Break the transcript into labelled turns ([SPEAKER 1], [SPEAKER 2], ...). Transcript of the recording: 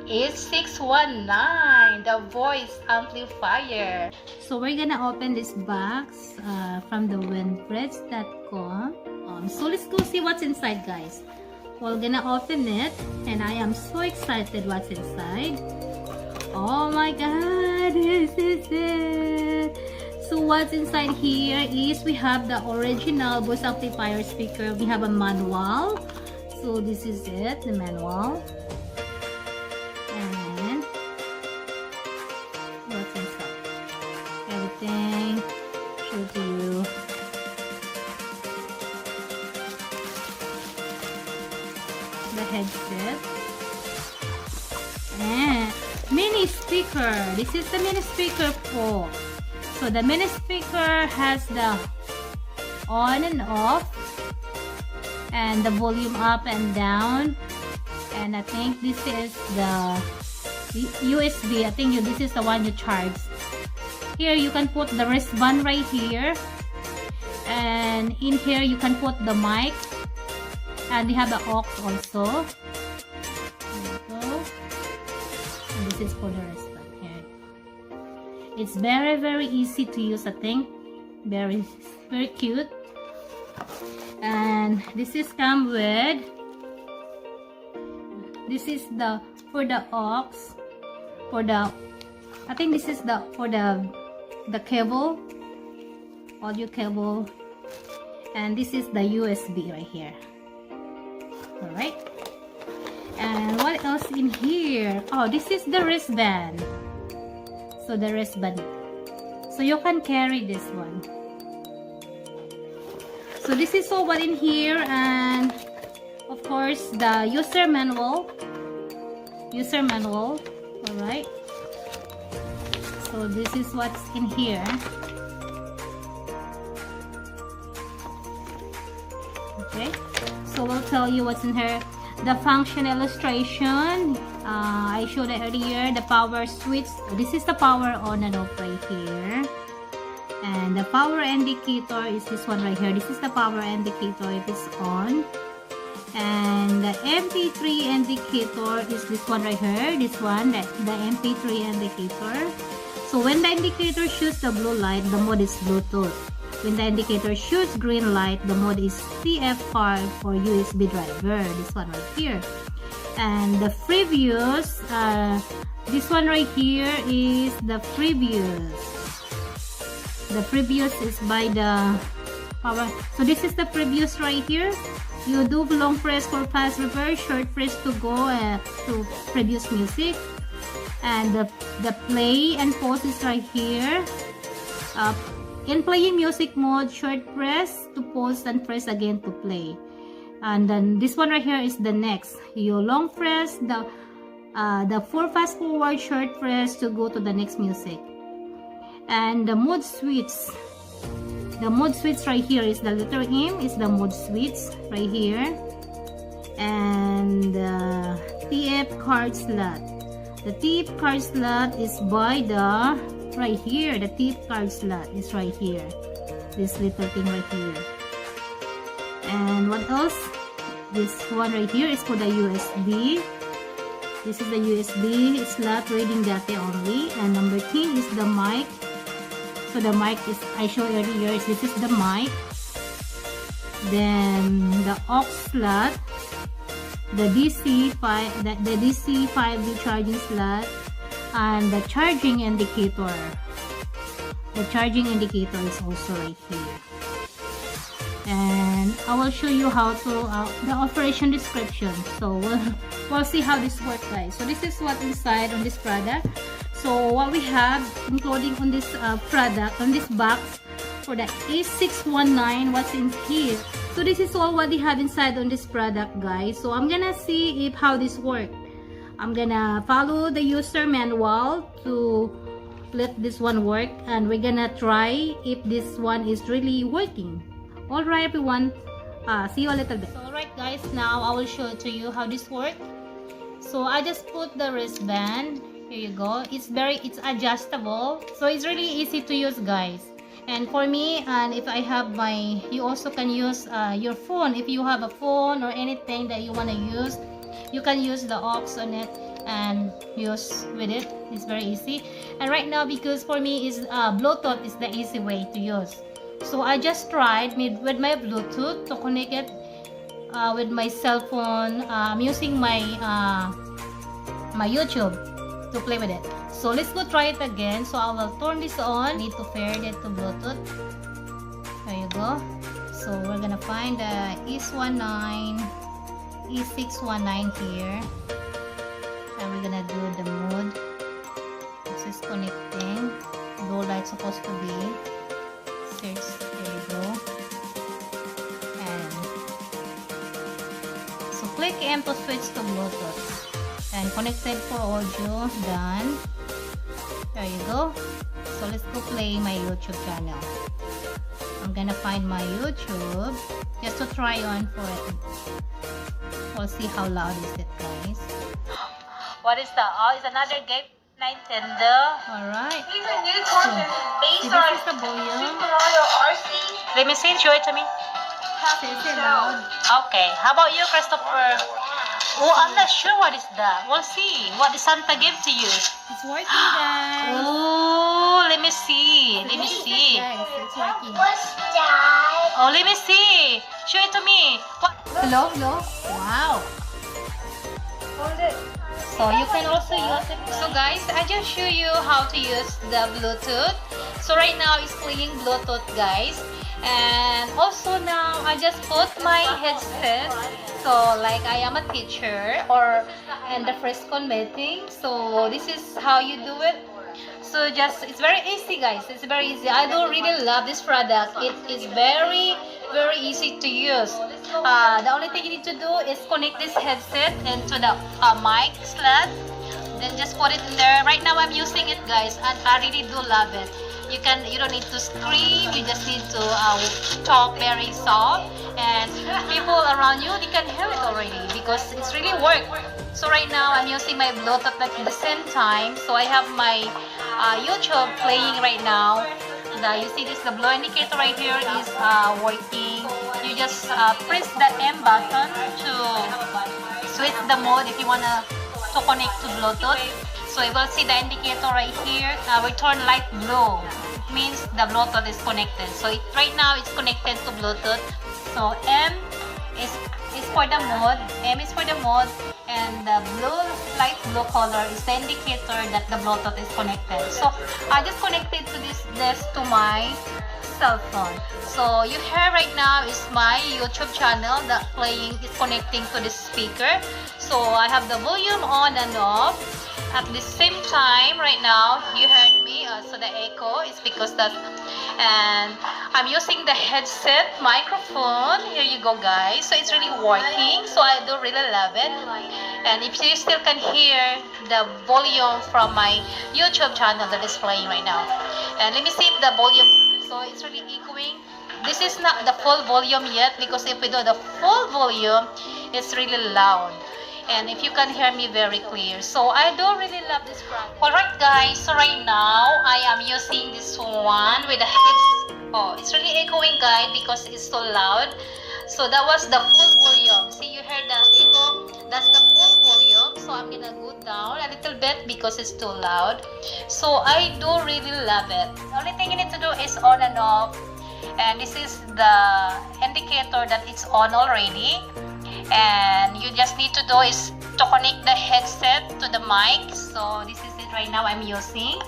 [SPEAKER 1] E619, the voice amplifier. So we're gonna open this box from the winfreds.com. So let's go see what's inside, guys. We're gonna open it, and I am so excited what's inside. Oh my god, this is it. So what's inside here is we have the original voice amplifier speaker. We have a manual. So this is it, the manual. And what's inside? Everything shows you. The headset. And mini speaker. This is the mini speaker Pro. So the mini speaker has the on and off, and the volume up and down, and I think this is the USB. I think this is the one you charge. Here you can put the wristband right here, and in here you can put the mic, and they have the aux also. There you go. And this is for the wristband. It's very easy to use, I think. Very cute. And this is come with, this is the for the aux, for the, I think this is the for the cable, audio cable, and this is the USB right here. All right. And what else in here? Oh, this is the wristband. So the wristband, so you can carry this one. So this is all what in here, and of course the user manual. All right. So this is what's in here. Okay. So we'll tell you what's in here. The function illustration. I showed it earlier. The power switch. This is the power on and off right here. And the power indicator is this one right here. This is the power indicator if it's on. And the MP3 indicator is this one right here. This one, the MP3 indicator. So when the indicator shows the blue light, the mode is Bluetooth. When the indicator shows green light, the mode is TF card or USB driver. This one right here. And the previews, this one right here is the previews. The previews is by the power. So this is the previews right here. You do long press for fast reverse, short press to go to previews music. And the play and pause is right here. In playing music mode, short press to pause and press again to play. And then this one right here is the next. You long press the for fast forward, short press to go to the next music. And the mode switch. The mode switch right here is the letter M is the mode switch right here. And the TF card slot. The TF card slot is by the right here. The TF card slot is right here. This little thing right here. And what else? This one right here is for the USB. This is the USB slot reading data only. And number 10 is the mic. So the mic is, I showed earlier, this is the mic. Then the aux slot, the DC 5 charging slot, and the charging indicator. The charging indicator is also right here. And I will show you how to the operation description. So we'll see how this works, guys. So this is what inside on this product. So what we have including on this product, on this box for the E619, what's in here. So this is all what they have inside on this product, guys. So I'm gonna see if how this works. I'm gonna follow the user manual to let this one work, and we're gonna try if this one is really working. Alright everyone, see you a little bit. Alright guys, now I will show to you how this works. So I just put the wristband. Here you go. It's adjustable. So it's really easy to use, guys. And for me, and if I have my, you also can use your phone. If you have a phone or anything that you want to use, you can use the aux on it. and use with it. It's very easy. And right now, because for me is Bluetooth is the easy way to use. So I just tried with my Bluetooth to connect it with my cell phone. I'm using my my YouTube to play with it. So let's go try it again. So I will turn this on. Need to pair it to Bluetooth. There you go. So we're gonna find the E19, E619 here, and we're gonna do the mode. This is connecting. Blue light supposed to be. Search. There you go. And so click M to switch to Bluetooth. And connected for audio. Done. There you go. So let's go play my YouTube channel. I'm gonna find my YouTube just to try on for it. We'll see how loud is it, guys. What is that? Oh, it's another game. Nintendo. Alright.
[SPEAKER 2] These are new content based on
[SPEAKER 1] This is the volume.
[SPEAKER 2] Super Mario RC.
[SPEAKER 1] Let me see. Show it to me.
[SPEAKER 2] Happy Town.
[SPEAKER 1] Okay. How about you, Christopher? Oh, I'm not sure what is that. We'll see. What did Santa give to you?
[SPEAKER 3] It's working, guys.
[SPEAKER 1] Oh, let me see. Let me see.
[SPEAKER 3] Guys, it's working.
[SPEAKER 2] What's that?
[SPEAKER 1] Oh, let me see. Show it to me. What? Hello, hello. Wow.
[SPEAKER 2] Hold it.
[SPEAKER 1] So you can also use it. So guys, I just show you how to use the Bluetooth. So right now it's playing Bluetooth, guys. And also now I just put my headset. So like I am a teacher or in the first meeting. So this is how you do it. So just it's very easy, guys. It's very easy. I do really love this product. It is very easy to use. The only thing you need to do is connect this headset into the mic slot. Then just put it in there. Right now I'm using it, guys, and I really do love it. You don't need to scream. You just need to talk very soft, and people around you, they can hear it already because it's really work. So right now I'm using my Bluetooth at the same time. So I have my YouTube playing right now. You see this, the blue indicator right here is working. You just press the M button to switch the mode if you wanna to connect to Bluetooth. So you will see the indicator right here, return light blue. It means the Bluetooth is connected. So right now it's connected to Bluetooth. So M is for the mode. M is for the mode, and the light blue color is the indicator that the Bluetooth is connected. So I just connected to this to my cell phone. So you hear right now is my YouTube channel that playing is connecting to this speaker. So I have the volume on and off. At the same time, right now, you heard me, so the echo is because that, and I'm using the headset microphone. Here you go, guys. So it's really working. So I do really love it. And if you still can hear the volume from my YouTube channel that is playing right now. And let me see if the volume, so it's really echoing. This is not the full volume yet because if we do the full volume, it's really loud. And if you can hear me very clear. So I do really love this product. Alright guys, so right now I am using this one with the headset. Oh, it's really echoing, guys, because it's so loud. So that was the full volume. See, you heard the echo? That's the full volume. So I'm gonna go down a little bit because it's too loud. So I do really love it. The only thing you need to do is on and off. And this is the indicator that it's on already. And you just need to do is to connect the headset to the mic. So this is it right now I'm using.